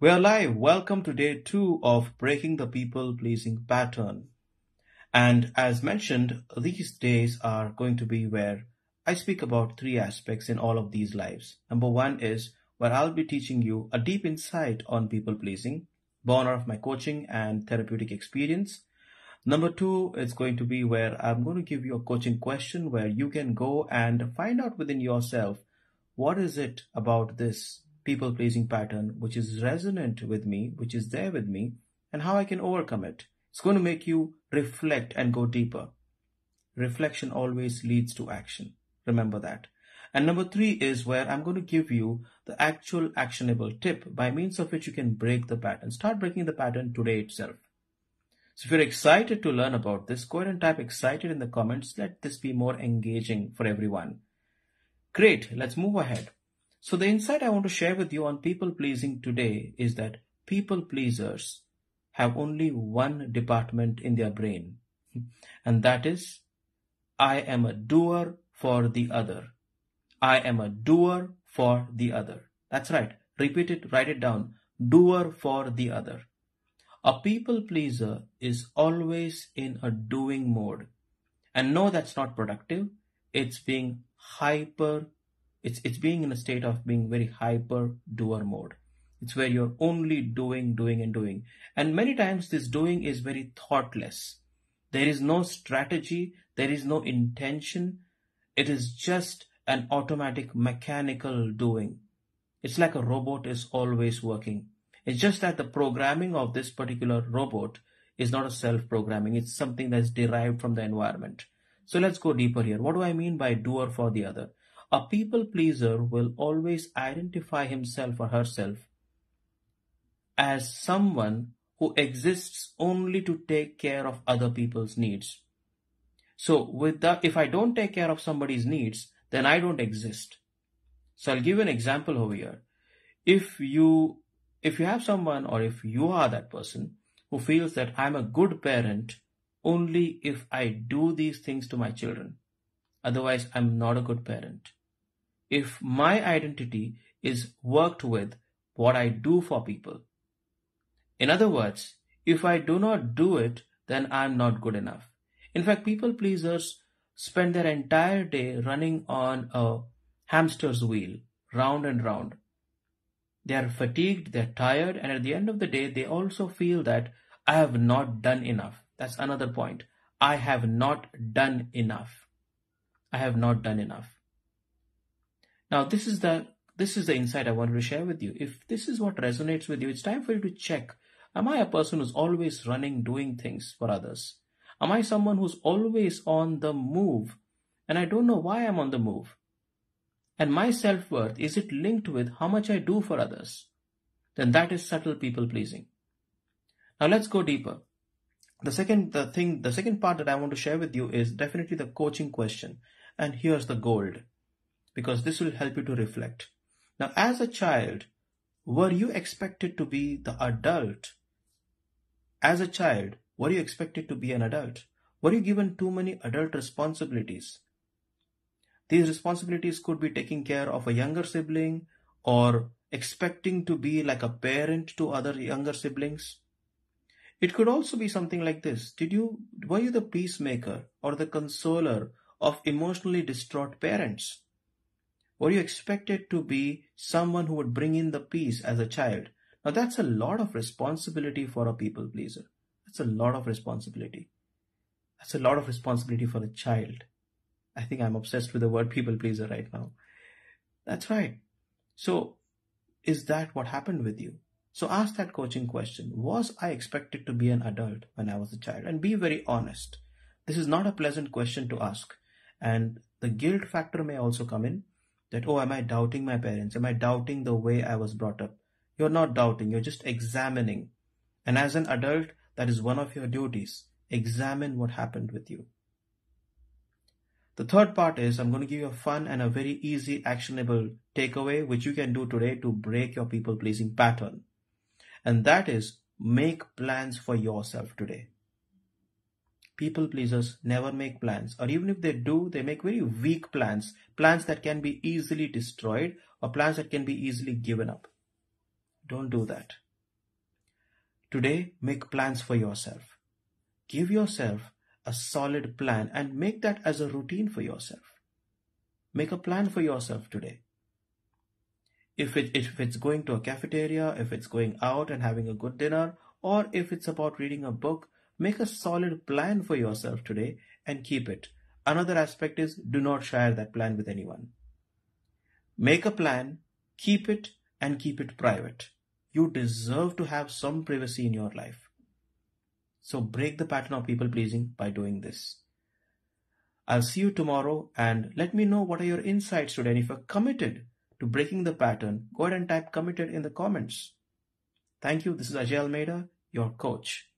We are live. Welcome to day two of Breaking the People Pleasing Pattern. And as mentioned, these days are going to be where I speak about three aspects in all of these lives. Number one is where I'll be teaching you a deep insight on people pleasing, born out of my coaching and therapeutic experience. Number two is going to be where I'm going to give you a coaching question where you can go and find out within yourself what is it about this people pleasing pattern which is resonant with me, which is there with me, and how I can overcome it. It's going to make you reflect and go deeper. Reflection always leads to action. Remember that. And number three is where I'm going to give you the actual actionable tip by means of which you can break the pattern. Start breaking the pattern today itself. So if you're excited to learn about this, go ahead and type excited in the comments. Let this be more engaging for everyone. Great, let's move ahead. So the insight I want to share with you on people pleasing today is that people pleasers have only one department in their brain, and that is, I am a doer for the other. I am a doer for the other. That's right. Repeat it, write it down. Doer for the other. A people pleaser is always in a doing mode. And no, that's not productive. It's being hyper, it's being in a state of being very hyper doer mode. It's where you're only doing, and doing. And many times this doing is very thoughtless. There is no strategy, there is no intention. It is just an automatic mechanical doing. It's like a robot is always working. It's just that the programming of this particular robot is not a self-programming. It's something that's derived from the environment. So let's go deeper here. What do I mean by doer for the other? A people pleaser will always identify himself or herself as someone who exists only to take care of other people's needs. So if I don't take care of somebody's needs, then I don't exist. So I'll give you an example over here. If you have someone, or if you are that person who feels that I'm a good parent only if I do these things to my children, otherwise I'm not a good parent. If my identity is worked with what I do for people, in other words, if I do not do it, then I'm not good enough. In fact, people pleasers spend their entire day running on a hamster's wheel, round and round. They are fatigued, they're tired, and at the end of the day, they also feel that I have not done enough. That's another point. I have not done enough. I have not done enough. Now, this is the insight I wanted to share with you. If this is what resonates with you, it's time for you to check. Am I a person who's always running, doing things for others? Am I someone who's always on the move, and I don't know why I'm on the move? And my self-worth, is it linked with how much I do for others? Then that is subtle people pleasing. Now let's go deeper. The second part that I want to share with you is definitely the coaching question. And here's the gold, because this will help you to reflect. Now, as a child, were you expected to be the adult? As a child, were you expected to be an adult? Were you given too many adult responsibilities? These responsibilities could be taking care of a younger sibling or expecting to be like a parent to other younger siblings. It could also be something like this. Were you the peacemaker or the consoler of emotionally distraught parents? Were you expected to be someone who would bring in the peace as a child? Now that's a lot of responsibility for a people pleaser. That's a lot of responsibility. That's a lot of responsibility for a child. I think I'm obsessed with the word people pleaser right now. That's right. So is that what happened with you? So ask that coaching question. Was I expected to be an adult when I was a child? And be very honest. This is not a pleasant question to ask. And the guilt factor may also come in. That, oh, am I doubting my parents? Am I doubting the way I was brought up? You're not doubting, you're just examining. And as an adult, that is one of your duties. Examine what happened with you. The third part is I'm going to give you a fun and a very easy actionable takeaway which you can do today to break your people pleasing pattern. And that is, make plans for yourself today. People pleasers never make plans, or even if they do, they make very weak plans that can be easily destroyed or plans that can be easily given up. Don't do that. Today, make plans for yourself. Give yourself a solid plan and make that as a routine for yourself. Make a plan for yourself today. If it's going to a cafeteria, if it's going out and having a good dinner, or if it's about reading a book, make a solid plan for yourself today and keep it. Another aspect is do not share that plan with anyone. Make a plan, keep it, and keep it private. You deserve to have some privacy in your life. So break the pattern of people pleasing by doing this. I'll see you tomorrow and let me know what are your insights today. And if you're committed to breaking the pattern, go ahead and type committed in the comments. Thank you. This is Ajay Almeida, your coach.